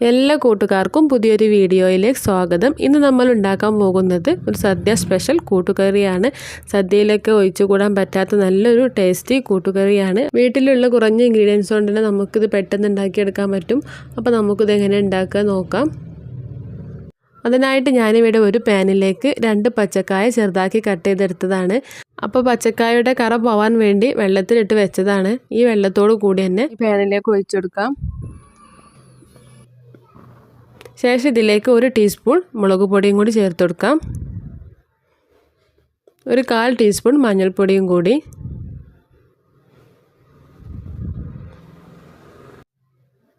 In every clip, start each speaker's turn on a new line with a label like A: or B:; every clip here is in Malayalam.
A: എല്ലാ കൂട്ടുകാർക്കും പുതിയൊരു വീഡിയോയിലേക്ക് സ്വാഗതം. ഇന്ന് നമ്മൾ ഉണ്ടാക്കാൻ പോകുന്നത് ഒരു സദ്യ സ്പെഷ്യൽ കൂട്ടുകറിയാണ്. സദ്യയിലൊക്കെ ഒഴിച്ചുകൂടാൻ പറ്റാത്ത നല്ലൊരു ടേസ്റ്റി കൂട്ടുകറിയാണ്. വീട്ടിലുള്ള കുറഞ്ഞ ഇൻഗ്രീഡിയൻസ് കൊണ്ട് തന്നെ നമുക്കിത് പെട്ടെന്ന് ഉണ്ടാക്കിയെടുക്കാൻ പറ്റും. അപ്പോൾ നമുക്കിത് എങ്ങനെ ഉണ്ടാക്കുക നോക്കാം. അതിനായിട്ട് ഞാനിവിടെ ഒരു പാനിലേക്ക് 2 പച്ചക്കായ ചെറുതാക്കി കട്ട് ചെയ്തെടുത്തതാണ്. അപ്പോൾ പച്ചക്കായയുടെ കറ പോവാൻ വേണ്ടി വെള്ളത്തിലിട്ട് വെച്ചതാണ്. ഈ വെള്ളത്തോട് കൂടി തന്നെ ഈ പാനിലേക്ക് ഒഴിച്ചെടുക്കാം. ശേഷം ഇതിലേക്ക് 1 ടീസ്പൂൺ മുളക് പൊടിയും കൂടി ചേർത്ത് കൊടുക്കാം. 1/4 ടീസ്പൂൺ മഞ്ഞൾപ്പൊടിയും കൂടി.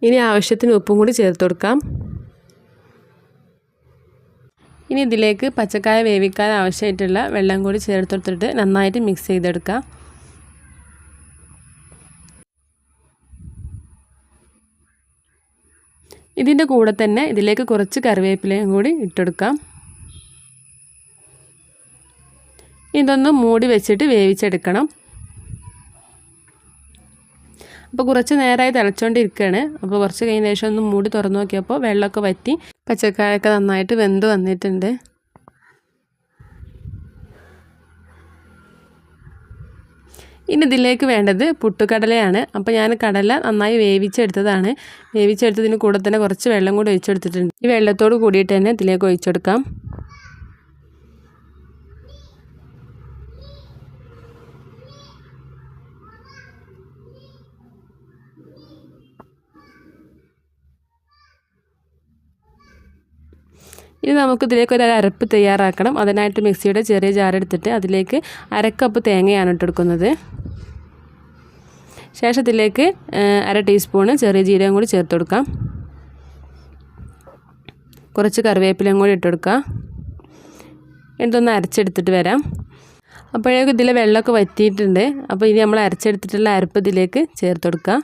A: ഇനി ആവശ്യത്തിന് ഉപ്പും കൂടി ചേർത്ത് കൊടുക്കാം. ഇനി ഇതിലേക്ക് പച്ചക്കായ വേവിക്കാൻ ആവശ്യമായിട്ടുള്ള വെള്ളം കൂടി ചേർത്ത് കൊടുത്തിട്ട് നന്നായിട്ട് മിക്സ് ചെയ്തെടുക്കാം. ഇതിൻ്റെ കൂടെ തന്നെ ഇതിലേക്ക് കുറച്ച് കറിവേപ്പിലയും കൂടി ഇട്ടെടുക്കാം. ഇതൊന്ന് മൂടി വെച്ചിട്ട് വേവിച്ചെടുക്കണം. അപ്പോൾ കുറച്ച് നേരമായി തിളച്ചുകൊണ്ടിരിക്കുകയാണ്. അപ്പോൾ കുറച്ച് കഴിഞ്ഞ ശേഷം ഒന്ന് മൂടി തുറന്നു നോക്കിയപ്പോൾ വെള്ളമൊക്കെ വറ്റി പച്ചക്കായൊക്കെ നന്നായിട്ട് വെന്ത് വന്നിട്ടുണ്ട്. ഇനി ഇതിലേക്ക് വേണ്ടത് പുട്ടുകടലയാണ്. അപ്പോൾ ഞാൻ കടല നന്നായി വേവിച്ചെടുത്തതാണ്. വേവിച്ചെടുത്തതിന് കൂടെ തന്നെ കുറച്ച് വെള്ളം കൂടി ഒഴിച്ചെടുത്തിട്ടുണ്ട്. ഈ വെള്ളത്തോട് കൂടിയിട്ട് തന്നെ ഇതിലേക്ക് ഒഴിച്ചെടുക്കാം. ഇനി നമുക്കിതിലേക്ക് ഒരു അരപ്പ് തയ്യാറാക്കണം. അതിനായിട്ട് മിക്സിയുടെ ചെറിയ ജാറെടുത്തിട്ട് അതിലേക്ക് 1/2 കപ്പ് തേങ്ങയാണ് ഇട്ടെടുക്കുന്നത്. ശേഷം ഇതിലേക്ക് 1/2 ടീസ്പൂൺ ചെറിയ ജീരകം കൂടി ചേർത്ത് കൊടുക്കാം. കുറച്ച് കറിവേപ്പിലയും കൂടി ഇട്ടെടുക്കാം. ഇതൊന്ന് അരച്ചെടുത്തിട്ട് വരാം. അപ്പോഴേക്കും ഇതിലെ വെള്ളമൊക്കെ വറ്റിയിട്ടുണ്ട്. അപ്പോൾ ഇനി നമ്മൾ അരച്ചെടുത്തിട്ടുള്ള അരപ്പ് ഇതിലേക്ക് ചേർത്ത് കൊടുക്കാം.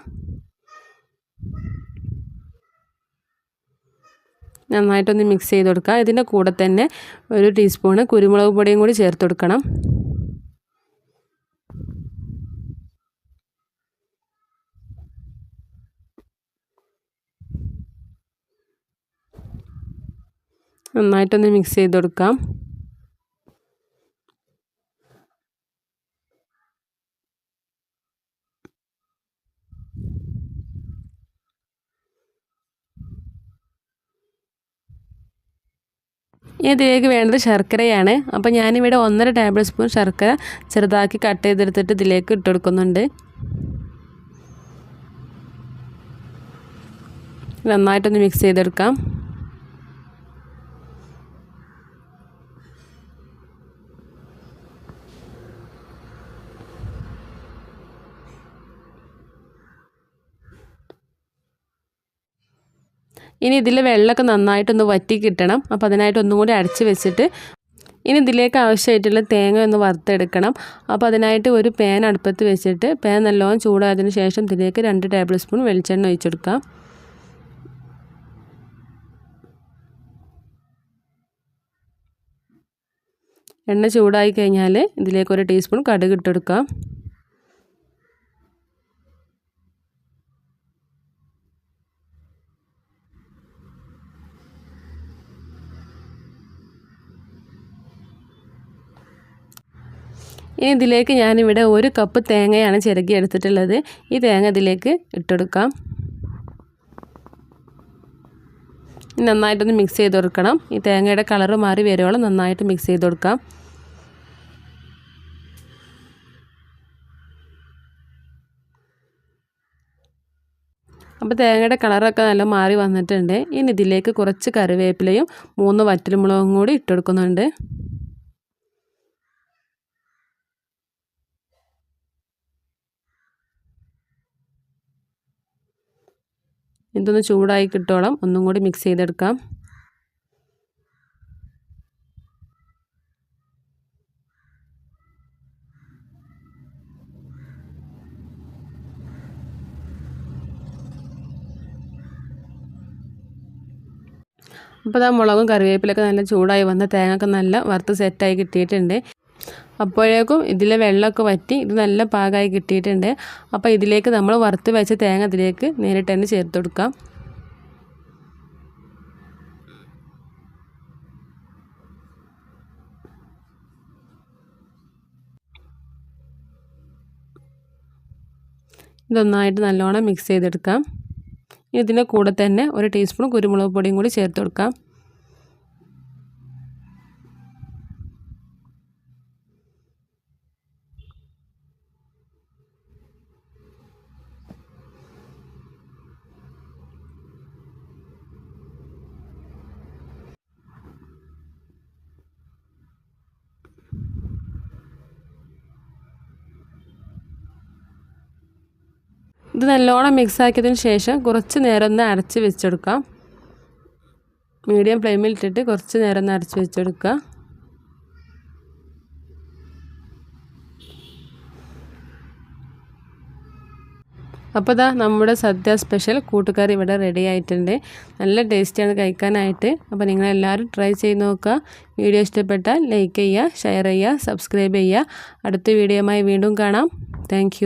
A: നന്നായിട്ടൊന്ന് മിക്സ് ചെയ്ത് കൊടുക്കുക. ഇതിൻ്റെ കൂടെ തന്നെ 1 ടീസ്പൂണ് കുരുമുളക് പൊടിയും കൂടി ചേർത്ത് കൊടുക്കണം. നന്നായിട്ടൊന്ന് മിക്സ് ചെയ്ത് കൊടുക്കാം. ഇനി ഇതിലേക്ക് വേണ്ടത് ശർക്കരയാണ്. അപ്പോൾ ഞാനിവിടെ 1.5 ടേബിൾ സ്പൂൺ ശർക്കര ചെറുതാക്കി കട്ട് ചെയ്തെടുത്തിട്ട് ഇതിലേക്ക് ഇട്ട് കൊടുക്കുന്നുണ്ട്. നന്നായിട്ടൊന്ന് മിക്സ് ചെയ്തെടുക്കാം. ഇനി ഇതിൽ വെള്ളമൊക്കെ നന്നായിട്ടൊന്ന് വറ്റി കിട്ടണം. അപ്പോൾ അതിനായിട്ട് ഒന്നും കൂടി അടച്ച് വെച്ചിട്ട് ഇനി ഇതിലേക്ക് ആവശ്യമായിട്ടുള്ള തേങ്ങ ഒന്ന് വറുത്തെടുക്കണം. അപ്പോൾ അതിനായിട്ട് ഒരു പാൻ അടുപ്പത്ത് വെച്ചിട്ട് പാൻ നല്ലോണം ചൂടായതിനു ശേഷം ഇതിലേക്ക് 2 ടേബിൾ സ്പൂൺ വെളിച്ചെണ്ണ ഒഴിച്ചെടുക്കാം. എണ്ണ ചൂടായി കഴിഞ്ഞാൽ ഇതിലേക്ക് 1 ടീസ്പൂൺ കടുക് ഇട്ടെടുക്കാം. ഇനി ഇതിലേക്ക് ഞാനിവിടെ 1 കപ്പ് തേങ്ങയാണ് ചിരകി എടുത്തിട്ടുള്ളത്. ഈ തേങ്ങ ഇതിലേക്ക് ഇട്ടെടുക്കാം. നന്നായിട്ടൊന്ന് മിക്സ് ചെയ്ത് കൊടുക്കണം. ഈ തേങ്ങയുടെ കളറ് മാറി വരുവോളം നന്നായിട്ട് മിക്സ് ചെയ്ത് കൊടുക്കാം. അപ്പോൾ തേങ്ങയുടെ കളറൊക്കെ നല്ല മാറി വന്നിട്ടുണ്ട്. ഇനി ഇതിലേക്ക് കുറച്ച് കറിവേപ്പിലയും 3 വറ്റൽമുളകും കൂടി ഇട്ടെടുക്കുന്നുണ്ട്. ഇതൊന്ന് ചൂടായി കിട്ടോളം ഒന്നും കൂടി മിക്സ് ചെയ്തെടുക്കാം. അപ്പോൾ മുളകും കറിവേപ്പിലൊക്കെ നല്ല ചൂടായി വന്ന് തേങ്ങയൊക്കെ നല്ല വറുത്ത് സെറ്റായി കിട്ടിയിട്ടുണ്ട്. അപ്പോഴേക്കും ഇതിലെ വെള്ളമൊക്കെ വറ്റി ഇത് നല്ല പാകമായി കിട്ടിയിട്ടുണ്ട്. അപ്പോൾ ഇതിലേക്ക് നമ്മൾ വറുത്ത് വെച്ച തേങ്ങ ഇതിലേക്ക് നേരിട്ട് തന്നെ ചേർത്ത് കൊടുക്കാം. ഇതൊന്നായിട്ട് നല്ലോണം മിക്സ് ചെയ്തെടുക്കാം. ഇതിൻ്റെ കൂടെ തന്നെ 1 ടീസ്പൂൺ കുരുമുളക് പൊടിയും കൂടി ചേർത്ത് കൊടുക്കാം. ഇത് നല്ലോണം മിക്സ് ആക്കിയതിന് ശേഷം കുറച്ച് നേരം ഒന്ന് അടച്ച് വെച്ചെടുക്കാം. മീഡിയം ഫ്ലെയിമിൽ ഇട്ടിട്ട് കുറച്ച് നേരം ഒന്ന് അടച്ച് വെച്ചെടുക്കുക. അപ്പോൾ ദാ നമ്മുടെ സദ്യ സ്പെഷ്യൽ കൂട്ടുകറി ഇവിടെ റെഡി ആയിട്ടുണ്ട്. നല്ല ടേസ്റ്റിയാണ് കഴിക്കാനായിട്ട്. അപ്പോൾ നിങ്ങളെല്ലാവരും ട്രൈ ചെയ്ത് നോക്കുക. വീഡിയോ ഇഷ്ടപ്പെട്ടാൽ ലൈക്ക് ചെയ്യുക, ഷെയർ ചെയ്യുക, സബ്സ്ക്രൈബ് ചെയ്യുക. അടുത്ത വീഡിയോയുമായി വീണ്ടും കാണാം. താങ്ക്